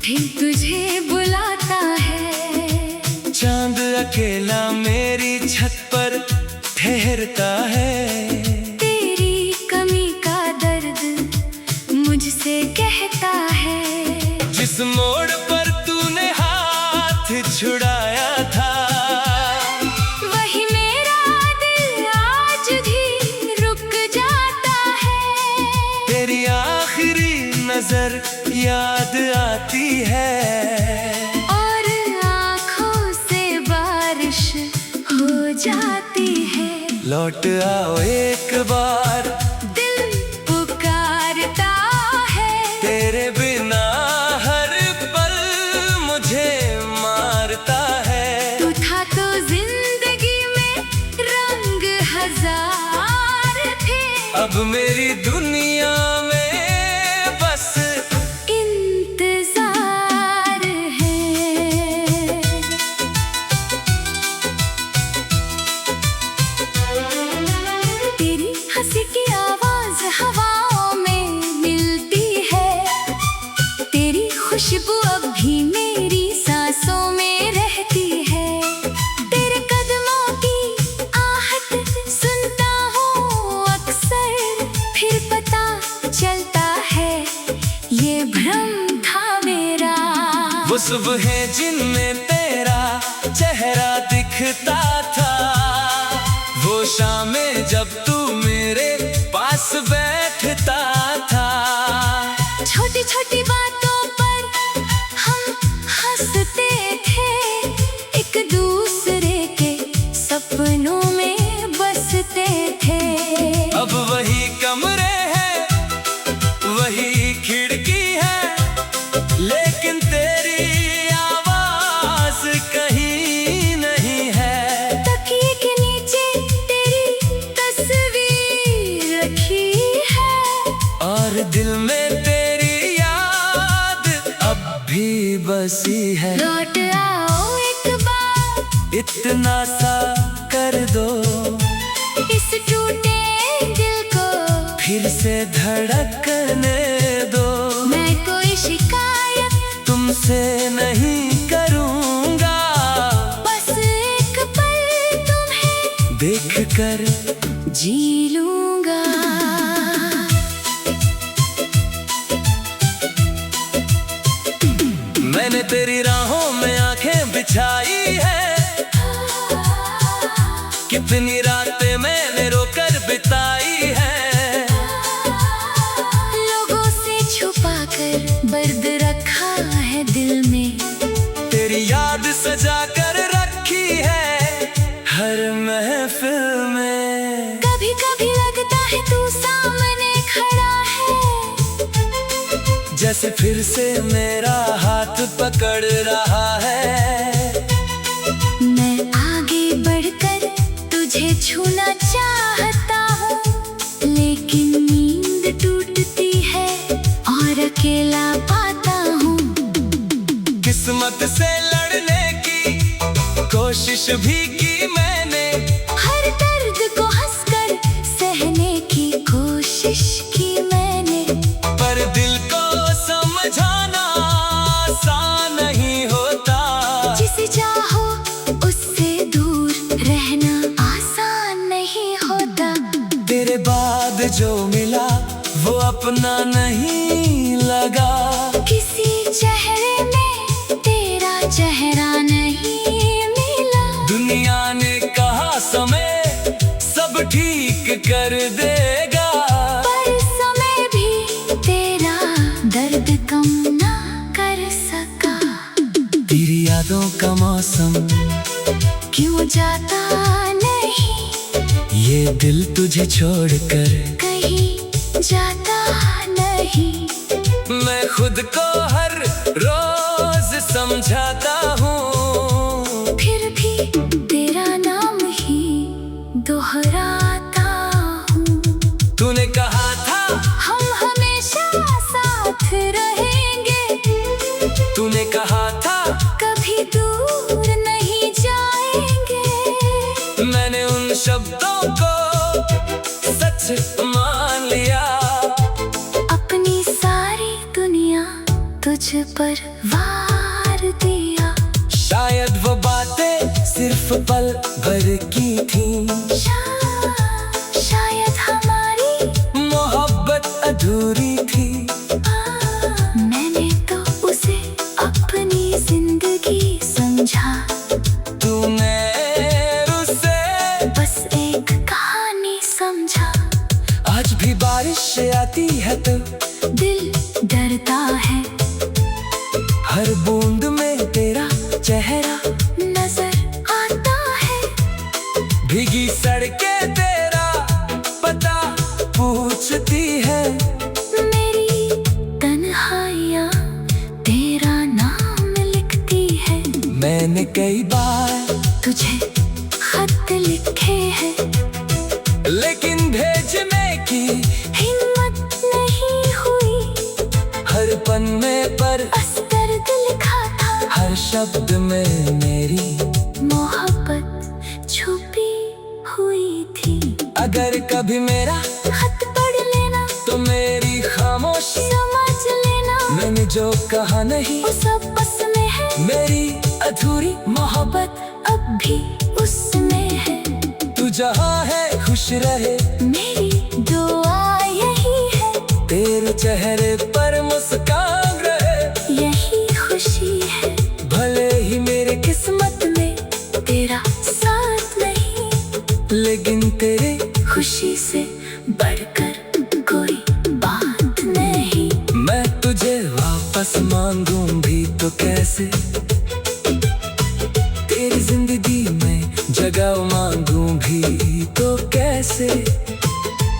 फिर तुझे बुलाता है। चांद अकेला मेरी छत पर ठहरता है। तेरी कमी का दर्द मुझसे कहता है। जिस मोड़ पर तूने हाथ छुड़ाया था, वही मेरा दिल आज भी रुक जाता है। तेरी आखिरी नजर याद आती है, और आँखों से बारिश हो जाती है। लौट आओ एक बार, दिल पुकारता है। तेरे बिना हर पल मुझे मारता है। तू था तो जिंदगी में रंग हजार थे। अब मेरी दुनिया में बस इंतजार है। तेरी हंसी की आवाज हवाओं में मिलती है। तेरी खुशबू अब भी मेरी सांसों में रहती है। तेरे कदमों की आहट सुनता हूँ अक्सर, फिर पता चलता है ये भ्रम था मेरा। वो सुबहें जिनमें तेरा चेहरा दिखता था, वो शामें जब तू मेरे पास बैठता था। छोटी छोटी बातों पर हम हंसते थे, एक दूसरे के सपनों में बसते थे। अब वही कमरे हैं, वही खिड़की है, लेकिन तेरी आवाज कहीं नहीं है। तकिए के नीचे तेरी तस्वीर रखी है, और दिल में तेरी याद अब भी बसी है। लौट आओ एक बार, इतना सा कर दो, इस टूटे दिल को फिर से धड़कने दो। मैं कोई शिकायत तुमसे नहीं करूँगा, बस एक पल तुम्हें देख कर जी लूंगा। मैंने तेरी राहों में आंखें बिछाई है, कितनी रातें मैंने रोकर बिताई है। लोगों से छुपा कर बर्द रखा है दिल में, तेरी याद सजा कर रखी है हर महफिल में। कभी कभी लगता है तू सामने खड़ा है, जैसे फिर से मेरा हाथ पकड़ रहा है। मैं आगे बढ़कर तुझे छूना चाहता हूँ, लेकिन नींद टूटती है और अकेला पाता हूँ। किस्मत से लड़ने की कोशिश भी की मैंने, हर दर्द को हंसकर सहने की कोशिश की मैंने। पर दिल को समझाना आसान नहीं होता। जिसे चाहो उससे दूर रहना आसान नहीं होता। तेरे बाद जो मिला वो अपना नहीं लगा, किसी चेहरे में तेरा चेहरा नहीं मिला। दुनिया ने कहा समय सब ठीक कर देगा, पर समय भी तेरा दर्द कम ना कर सका। तेरी यादों का मौसम क्यों जाता नहीं, ये दिल तुझे छोड़कर कहीं जाता नहीं। मैं खुद को हर रोज समझाता हूँ, फिर भी तेरा नाम ही दोहराता हूँ। तूने कहा था हम हमेशा साथ रहेंगे, तूने कहा था कभी दूर नहीं जाएंगे। मैंने उन शब्दों को सच मान लिया। अपनी सारी दुनिया तुझ पर पर वार दिया। शायद वो बातें सिर्फ पल भर की थी, शायद हमारी मोहब्बत अधूरी थी। मैंने तो उसे अपनी जिंदगी समझा, तूने उसे बस एक कहानी समझा। आज भी बारिश आती है तो दिल डरता है, हर बूंद में तेरा चेहरा नजर आता है। भीगी सड़कें तेरा पता पूछती है, मेरी तन्हाइयाँ तेरा नाम लिखती है। मैंने कई बार तुझे खत लिखे हैं, लेकिन भेजने की हिम्मत नहीं हुई। हर पन्ने पर बस दर्द लिखा था, हर शब्द में मेरी मोहब्बत छुपी हुई थी। अगर कभी मेरा खत पढ़ लेना तो मेरी खामोशी समझ लेना, मैंने जो कहा नहीं वो सब बस में है। मेरी अधूरी मोहब्बत अब भी उसमें है। तू जहाँ है खुश रहे, मेरी दुआ यही है, तेरे चेहरे पर मुस्कान रहे। यही खुशी है, भले ही मेरे किस्मत में तेरा साथ नहीं, लेकिन तेरे खुशी से बढ़कर कोई बात नहीं। मैं तुझे वापस मांगूं भी तो कैसे, तेरी जिंदगी में जगह मांगूं भी तो कैसे।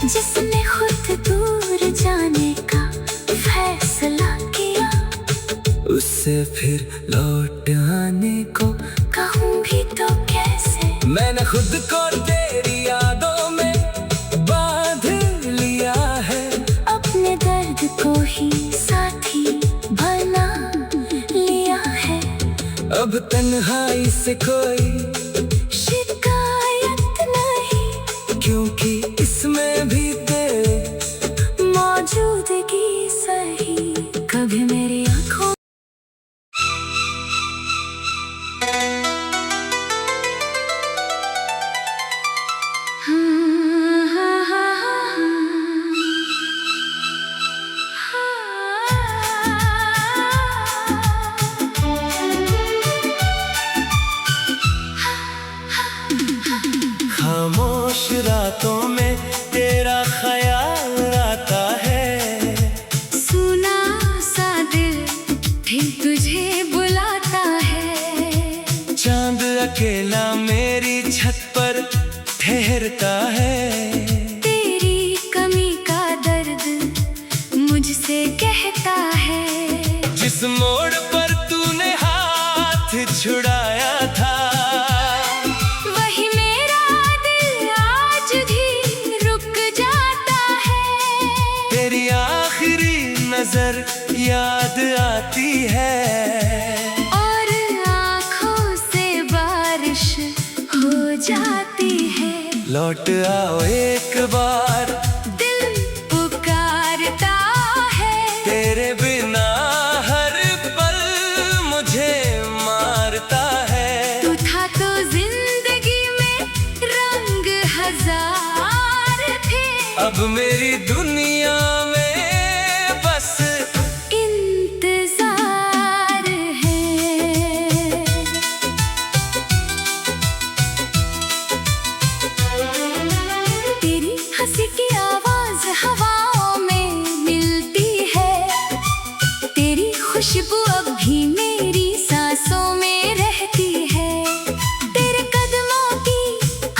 जिसने खुद दूर जाने का फैसला किया, उससे फिर लौट आने को कहूँ भी तो कैसे। मैंने खुद को तेरी यादों में बांध लिया है, अपने दर्द को ही साथी बना लिया है। अब तन्हाई से कोई शिकायत नहीं, क्योंकि इसमें भी तेरे मौजूदगी सही। कभी मेरी आँखों खामोश रातों में तेरा ख्याल आता है, सुना सा दिल फिर तुझे बुलाता है। चांद अकेला मेरी छत पर ठहरता है। तेरी कमी का दर्द मुझसे कहता है, जिस मोड़ पर तूने हाथ छुड़ाया था, वही मेरा दिल आज भी रुक जाता है। तेरी आखिरी नजर याद आती है, और आँखों से बारिश हो जाती है। लौट आओ एक बार, दिल पुकारता है, तेरे बिना हर पल मुझे मारता है। तू था तो जिंदगी में रंग हजार थे, अब मेरी दुनिया में बस इंतजार है। तेरी हंसी की आवाज हवाओं में मिलती है, तेरी खुशबू अब भी मेरी सांसों में रहती है। तेरे कदमों की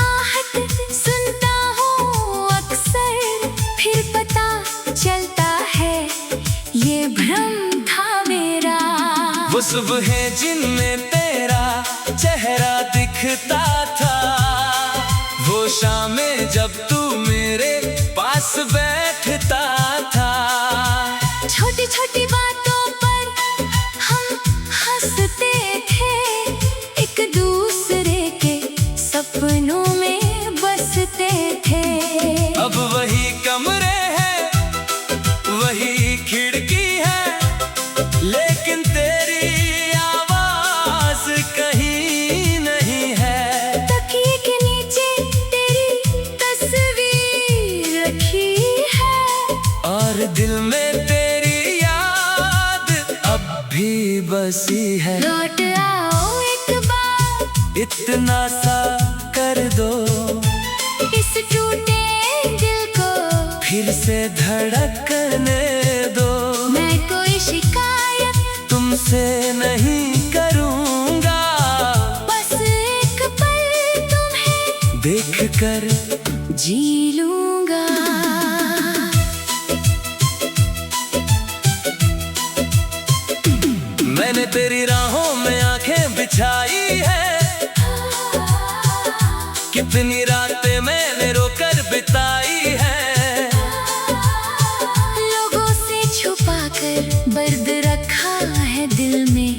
आहट सुनता हूँ अक्सर, फिर पता चलता है ये भ्रम था मेरा। वो सुबहें जिनमें तेरा चेहरा दिखता था, वो शामें जब तू मेरे पास बैठता था। छोटी छोटी बातों पर हम हंसते थे, एक दूसरे के सपनों में बसते थे। अब वही कमरे हैं, वही खिड़की है, लेकिन बसी है। लौट आओ एक बार, इतना सा कर दो, इस टूटे दिल को फिर से धड़कने दो। मैं कोई शिकायत तुमसे नहीं करूँगा, बस एक पल तुम्हें देख कर जी लूँगा। मैंने तेरी राहों में आंखें बिछाई है, कितनी रातें मैंने रोकर बिताई है। लोगों से छुपा कर दर्द रखा है दिल में,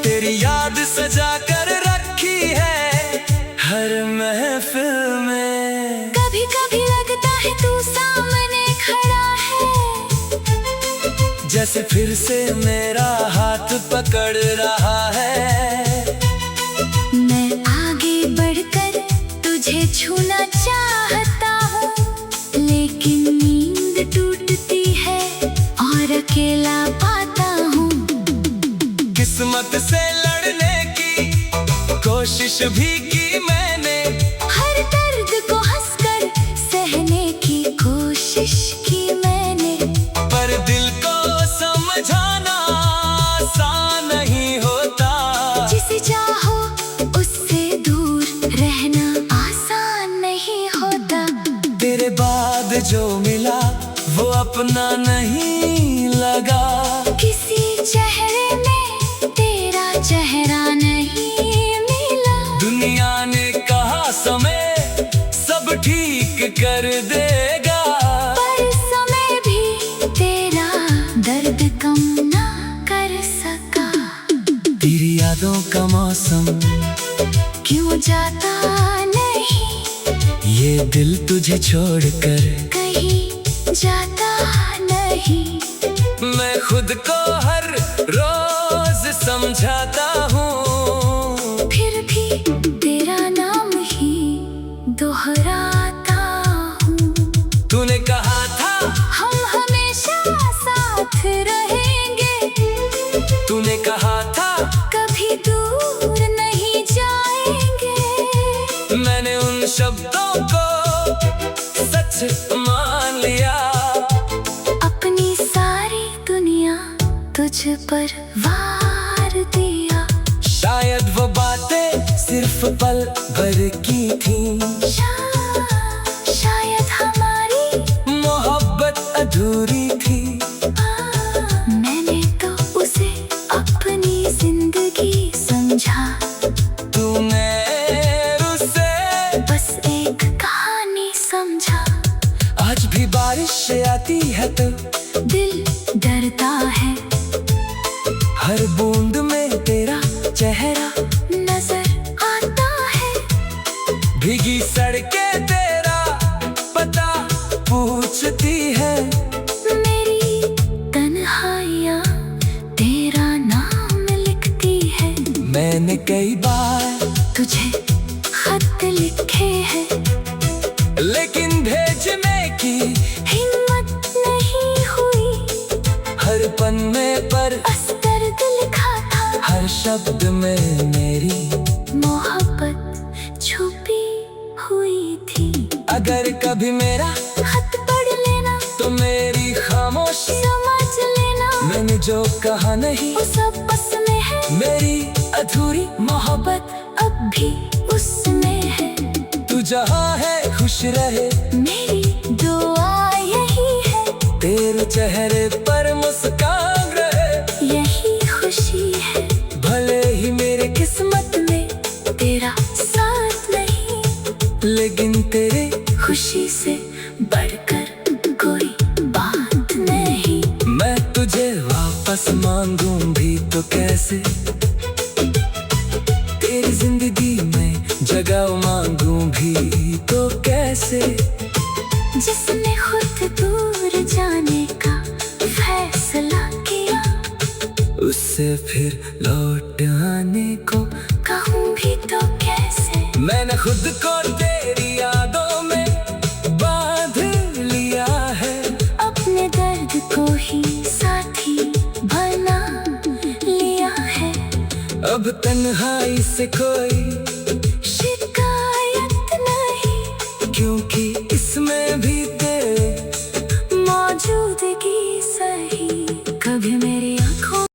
तेरी याद सजा कर रखी है हर महफिल में। कभी कभी लगता है तू सामने खड़ा है, जैसे फिर से मेरा हाथ पकड़ रहा है। मैं आगे बढ़कर तुझे छूना चाहता हूँ, लेकिन नींद टूटती है और अकेला पाता हूँ। किस्मत से लड़ने की कोशिश भी की मैंने, हर दर्द को हंसकर सहने की कोशिश की मैंने, पर दिल को समझाना आसान नहीं होता। जिसे चाहो उससे दूर रहना आसान नहीं होता। तेरे बाद जो मिला वो अपना नहीं लगा, किसी चेहरे में तेरा चेहरा नहीं मिला। दुनिया ने कहा समय सब ठीक कर देगा, पर समय भी तेरा दर्द कम ना कर सका। तेरी यादों का मौसम क्यों जाता नहीं, ये दिल तुझे छोड़कर कहीं जाता नहीं। मैं खुद को हर रोज समझाता हूँ, फिर भी तेरा नाम ही दोहराता हूँ। तूने कहा था हम हमेशा साथ रहेंगे, तूने कहा था कभी दूर नहीं जाएंगे। मैंने उन शब्दों को सच मान लिया, अपनी सारी दुनिया तुझ पर वार दिया। शायद वो बातें सिर्फ पल भर की थी, शायद हमारी मोहब्बत अधूरी थी। मैंने तो उसे अपनी जिंदगी समझा, तूने उसे बस एक कहानी समझा। आज भी बारिश आती है तो दिल डरता है, हर बूंद में तेरा चेहरा नजर आता है। भीगी सड़कें तेरा पता पूछती है, मेरी तन्हाइयाँ तेरा नाम लिखती है। मैंने कई बार तुझे खत लिखे हैं, लेकिन भेजने की हिम्मत नहीं हुई। हर पन्ने पर बस दर्द लिखा था, हर शब्द में मेरी मोहब्बत छुपी हुई थी। अगर कभी मेरा खत पढ़ लेना तो मेरी खामोशी समझ लेना, मैंने जो कहा नहीं वो सब बस में है। मेरी अधूरी मोहब्बत अब भी उसमें है। तू जहाँ है खुश रहे, मेरी दुआ यही है, तेरे चेहरे पर मुस्कान रहे। यही खुशी है, भले ही मेरे किस्मत में तेरा साथ नहीं, लेकिन तेरे खुशी से बढ़कर कोई बात नहीं। मैं तुझे वापस मांगूं भी तो कैसे, तेरी जिंदगी में जगह मांगूं भी तो कैसे। जिसने खुद दूर जाने का फैसला किया, उससे फिर लौट आने को कहूँ भी तो कैसे। मैंने खुद को तेरी यादों में बांध लिया है, अपने दर्द को ही साथी बना लिया अब तन्हाई से कोई शिकायत नहीं, क्योंकि इसमें भी तेरे मौजूदगी सही कभी मेरी आंखों।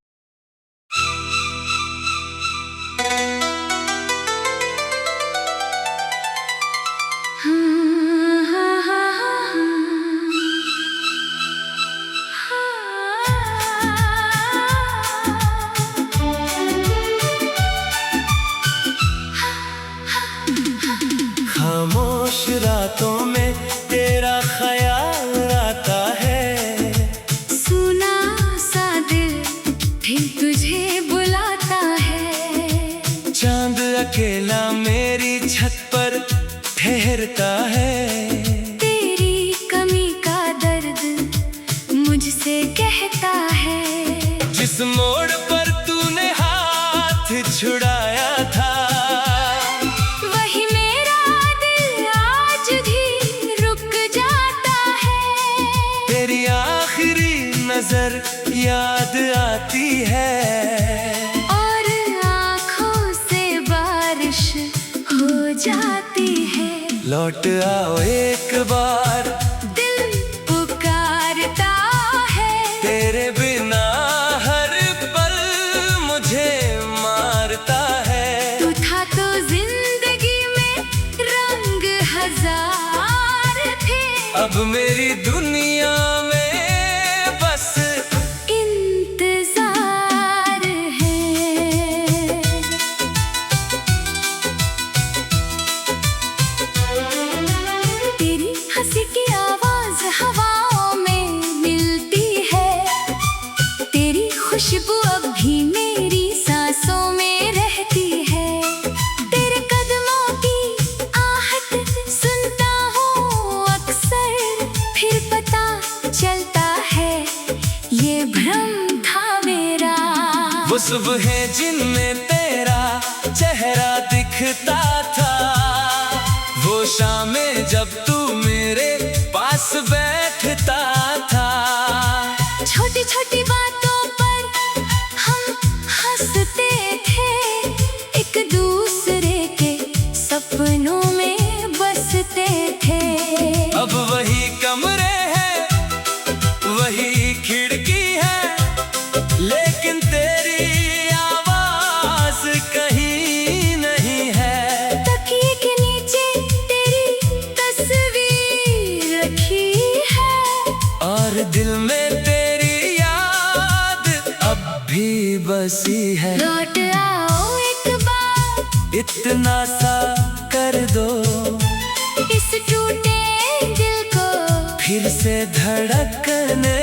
खामोश रातों में तेरा ख्याल आता है, सुना सा दिल फिर तुझे बुलाता है। चांद अकेला मेरी छत पर ठहरता है, तेरी कमी का दर्द मुझसे कहता है। जिस मोड़ पर तूने हाथ छुड़ाया था, वही मेरा दिल आज भी रुक जाता है। तेरी आखिरी नजर याद आती है, और आँखों से बारिश हो जाती है। लौट आओ एक बार दिल पुकारता है, तेरे बिना हर पल मुझे मारता है। तू था तो जिंदगी में रंग हजार थे, अब मेरी दुनिया में बस इंतजार है। तेरी हंसी की आवाज हवाओं में मिलती है, तेरी खुशबू अब भी मेरी सांसों में रहती है। तेरे कदमों की आहट सुनता हूँ अक्सर, फिर पता चलता है ये भ्रम था मेरा। वो सुबहें जिनमें तेरा चेहरा दिखता था, वो शामें जब तू मेरे पास बैठता था। छोटी छोटी बातों पर हम हंसते थे, एक दूसरे के सपनों में बसते थे। अब वही कमरे हैं, वही खिड़की है, लेकिन तेरी आवाज कहीं नहीं है। तकिए के नीचे तेरी तस्वीर रखी है, और दिल में तेरी याद अब भी बसी है। लौट आओ एक बार, इतना सा कर दो, इस टूटे दिल को फिर से धड़कने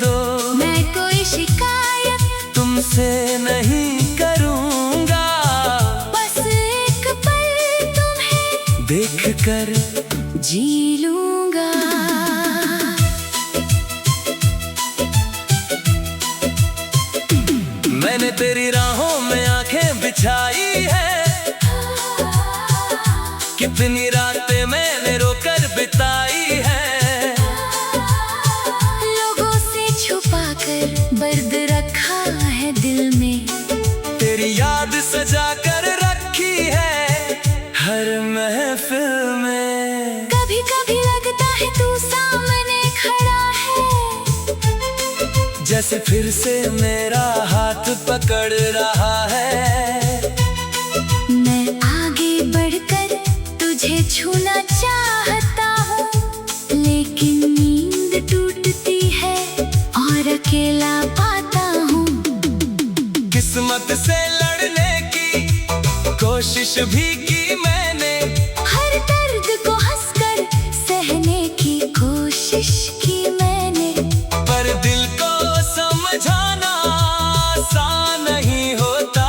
दो। मैं कोई शिकायत तुमसे नहीं करूँगा, बस एक पल तुम्हें देख कर जी लूंगा। मैंने तेरी राहों में आंखें बिछाई है, कितनी रातें मैंने रोकर बिताई है। लोगों से छुपा कर दर्द रखा है दिल में, तेरी याद सजा कर रखी है हर महफिल में। कभी कभी लगता है तू सामने खड़ा है, जैसे फिर से मेरा हाथ पकड़ रहा है। मैं आगे बढ़कर तुझे छूना चाहता हूँ, लेकिन नींद टूटती है और अकेला पाता हूँ। किस्मत से लड़ने की कोशिश भी की मैंने, हर दर्द को हंसकर सहने की कोशिश की मैंने। पर दिल को समझाना आसान नहीं होता,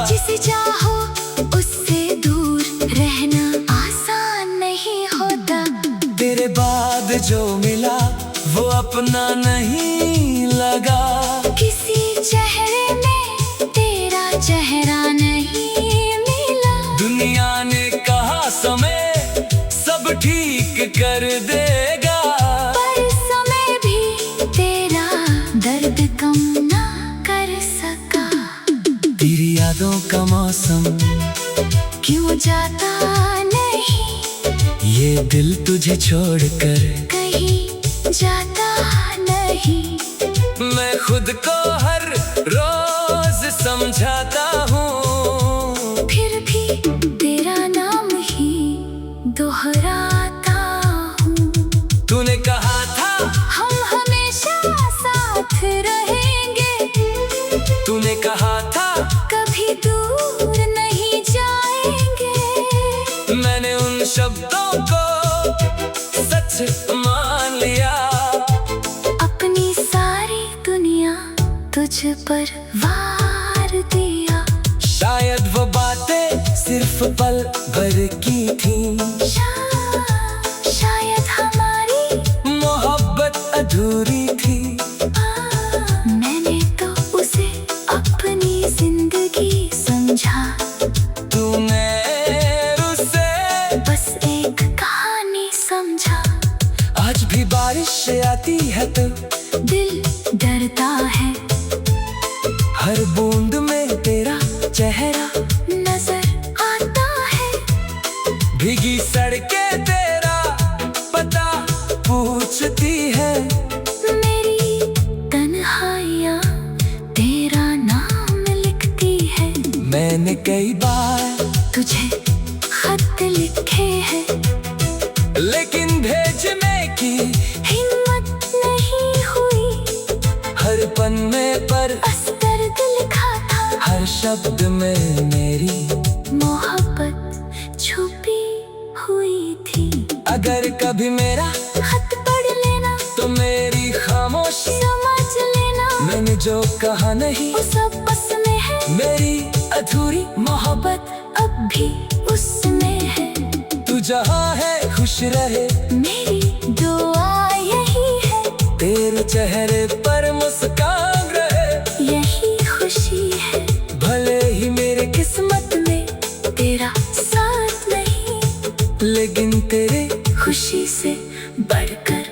जिसे चाहो उससे दूर रहना आसान नहीं होता। तेरे बाद जो मिला वो अपना नहीं लगा, किसी चेहरे में तेरा चेहरा नहीं मिला। दुनिया ने कहा समय सब ठीक कर देगा, पर समय भी तेरा दर्द कम ना कर सका। तेरी यादों का मौसम क्यों जाता नहीं, ये दिल तुझे छोड़कर कहीं जाता नहीं। मैं खुद को हर रोज समझाता हूँ, फिर भी तेरा नाम ही दोहराता हूँ। तूने कहा था हम हमेशा साथ रहेंगे, तूने कहा था कभी दूर नहीं जाएंगे। मैंने उन शब्दों को सच मान लिया। अपनी सारी दुनिया तुझ पर वार दिया। शायद वो बातें सिर्फ पल भर की थी, शायद हमारी मोहब्बत अधूरी थी। मैंने तो उसे अपनी जिंदगी समझा, तूने उसे बस एक कहानी समझा। आज भी बारिश आती है तो दिल डरता है, हर बूंद में तेरा चेहरा नजर आता है। भीगी सड़कें तेरा पता पूछती है, मेरी तन्हाइयाँ तेरा नाम लिखती है। मैंने कई बार तुझे खत लिखे हैं, लेकिन भेजने की हिम्मत नहीं हुई। हर पन्ने पर दर्द लिखा था, हर शब्द में मेरी मोहब्बत छुपी हुई थी। अगर कभी मेरा खत पढ़ लेना तो मेरी खामोशी समझ लेना। मैंने जो कहा नहीं वो सब बस में है, मेरी अधूरी मोहब्बत अब भी उसमें है। तू जहाँ है खुश रहे, मेरी दुआ यही है, तेरे चेहरे पर मुस्कान रहे। यही खुशी है, भले ही मेरे किस्मत में तेरा साथ नहीं, लेकिन तेरे खुशी से बढ़कर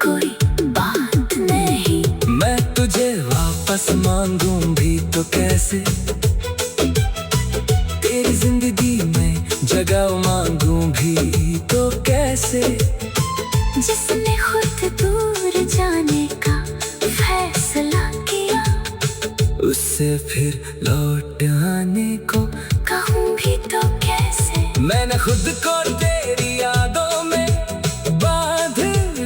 कोई बात नहीं। मैं तुझे वापस मांगूं भी तो कैसे, तेरी जिंदगी में जगह मांगूं भी तो कैसे। जिसने खुद दूर जाने का फैसला किया, उससे फिर लौट आने को कहूँ भी तो कैसे। मैंने खुद को तेरी यादों में बांध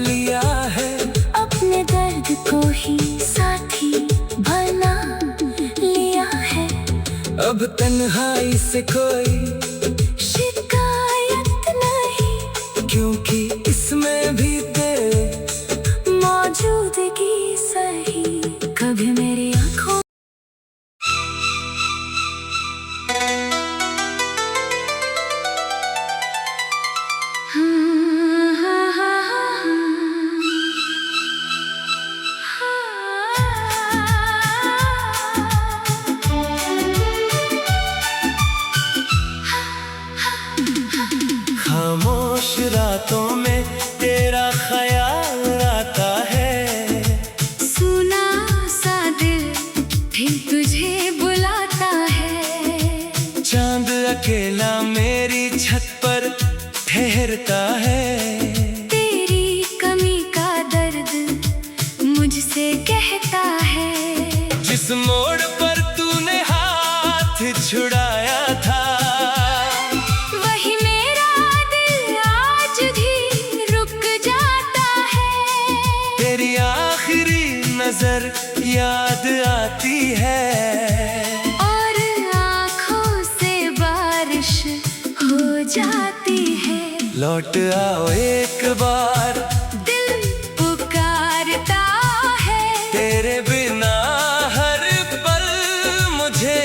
लिया है, अपने दर्द को ही साथी बना लिया है। अब तन्हाई से कोई शिकायत नहीं, क्योंकि इसमें भी तेरे मौजूदगी सही। कभी मेरी आँखों खामोश रातों में तेरा ख्याल आता है। सुना सा दिल फिर तुझे बुलाता है। चांद अकेला मेरी छत पर ठहरता है। तेरी कमी का दर्द मुझसे कहता है। जिस मोड़ पर तूने हाथ छुड़ाया था, वही मेरा दिल आज भी रुक जाता है। तेरी आखिरी नजर याद आती है, और आँखों से बारिश हो जाती है। लौट आओ एक बार, दिल पुकारता है। तेरे बिना हर पल मुझे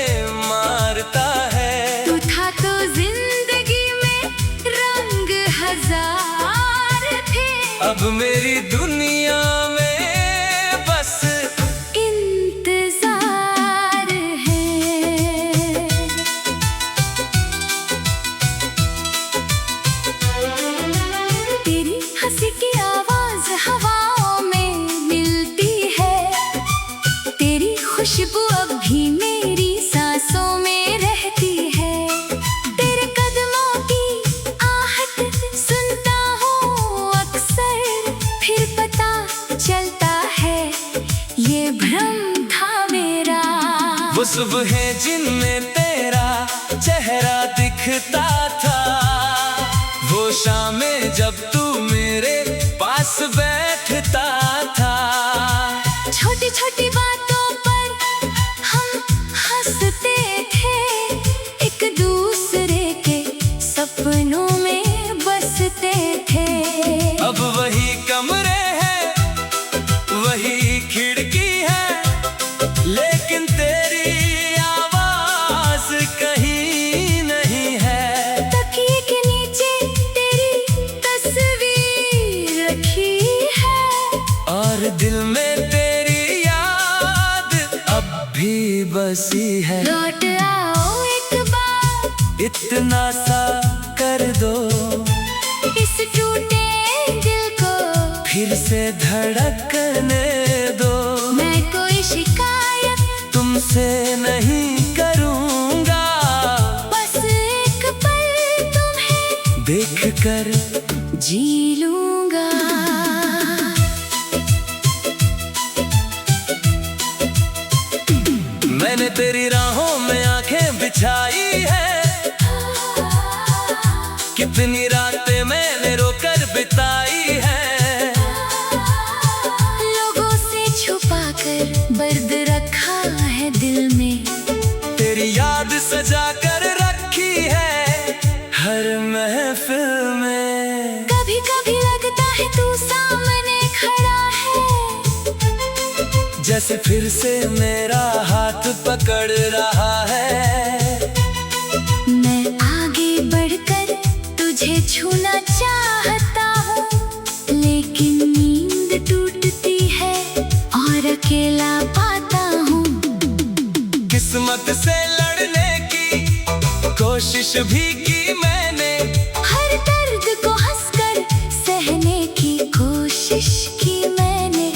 मारता है। तू था तो जिंदगी में रंग हजार थे। अब मेरी दुनिया में बस इंतजार है। तेरी हंसी की आवाज हवाओं में मिलती है। तेरी खुशबू अब भी मेरी सांसों में सुबहें जिनमें तेरा चेहरा दिखता था, वो शामें जब तू मेरे पास बैठता था। छोटी छोटी बातों पर हम हंसते थे, एक दूसरे के सपनों में बसते थे। अब वही कमरे हैं, वही खिड़की है, लेकिन तेरी आवाज कहीं नहीं है। तकिए के नीचे तेरी तस्वीर रखी है, और दिल में तेरी याद अब भी बसी है। लौट आओ एक बार, इतना सा कर दो, इस टूटे दिल को फिर से धड़कने दो। मैं कोई शिकायत तुमसे नहीं करूँगा, बस एक पल तुम्हें देख कर जी लूंगा। मैंने तेरी राहों में आंखें बिछाई है, कितनी रातें मैंने रोकर बिताई है। लोगों से छुपा कर दर्द रखा है दिल में, तेरी याद सजा कर रखी है हर महफिल में। कभी कभी लगता है तू सामने खड़ा है, जैसे फिर से मेरा हाथ पकड़ रहा है। मैं आगे बढ़कर तुझे छूना चाहता हूँ, लेकिन नींद टूटती है और अकेला पाता हूँ। किस्मत से लड़ने की कोशिश भी की मैंने, हर दर्द को हंसकर सहने की कोशिश की मैंने,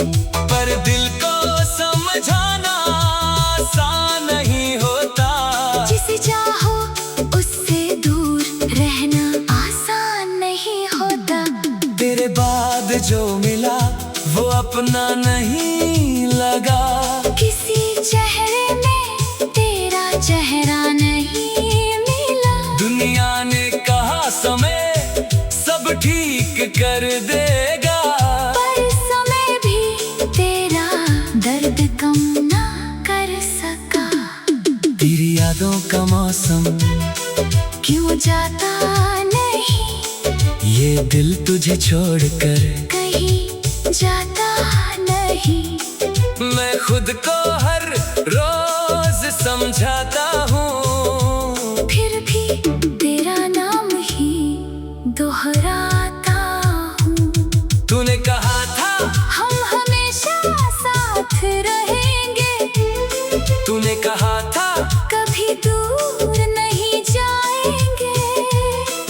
पर दिल को समझाना आसान नहीं होता। जिसे चाहो उससे दूर रहना आसान नहीं होता। तेरे बाद जो मिला वो अपना नहीं लगा, किसी चेहरे में तेरा चेहरा नहीं मिला। दुनिया ने कहा समय सब ठीक कर देगा, पर समय भी तेरा दर्द कम ना कर सका। तेरी यादों का मौसम क्यों जाता नहीं, ये दिल तुझे छोड़कर कहीं जाता नहीं। मैं खुद को हर रोज समझाता हूँ, फिर भी तेरा नाम ही दोहराता हूँ। तूने कहा था हम हमेशा साथ रहेंगे, तूने कहा था कभी दूर नहीं जाएंगे।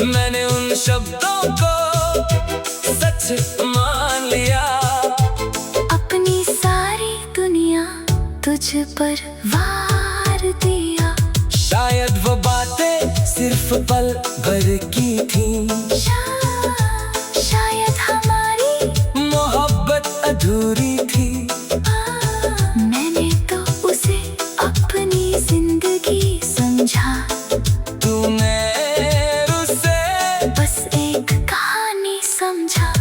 मैंने उन शब्दों को सच मान लिया, अपनी सारी दुनिया तुझ पर वार दिया। शायद वो बातें सिर्फ पल भर की थी, शायद हमारी मोहब्बत अधूरी थी। मैंने तो उसे अपनी जिंदगी समझा, तूने उसे बस एक कहानी समझा।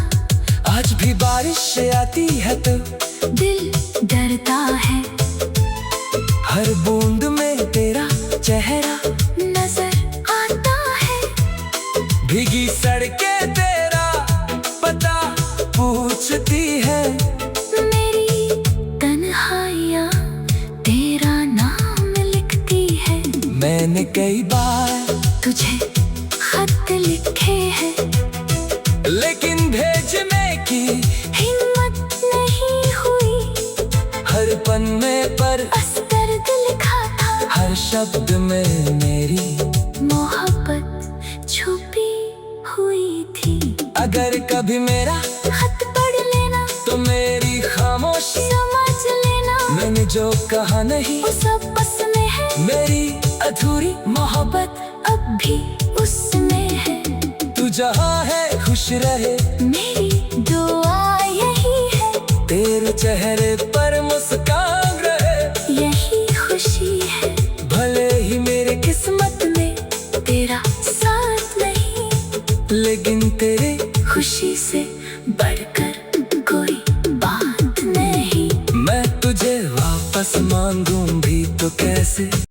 आज भी बारिश आती है तो दिल डरता है, हर बूंद में तेरा चेहरा नजर आता है। भीगी सड़कें तेरा पता पूछती है, मेरी तन्हाइयाँ तेरा नाम लिखती है। मैंने कई बार तुझे खत लिखे हैं, लेकिन भेजने की हिम्मत नहीं हुई। हर पन्ने पर बस दर्द लिखा था, हर शब्द में मेरी मोहब्बत छुपी हुई थी। अगर कभी मेरा खत पढ़ लेना तो मेरी खामोशी समझ लेना, मैंने जो कहा नहीं वो सब बस में है। मेरी अधूरी मोहब्बत अब भी उसमें है। तू जहाँ है खुश रहे, मेरी दुआ यही है, तेरे चेहरे पर मुस्कान रहे। यही खुशी है। लेकिन तेरे खुशी से बढ़कर कोई बात नहीं। मैं तुझे वापस मांगूं भी तो कैसे।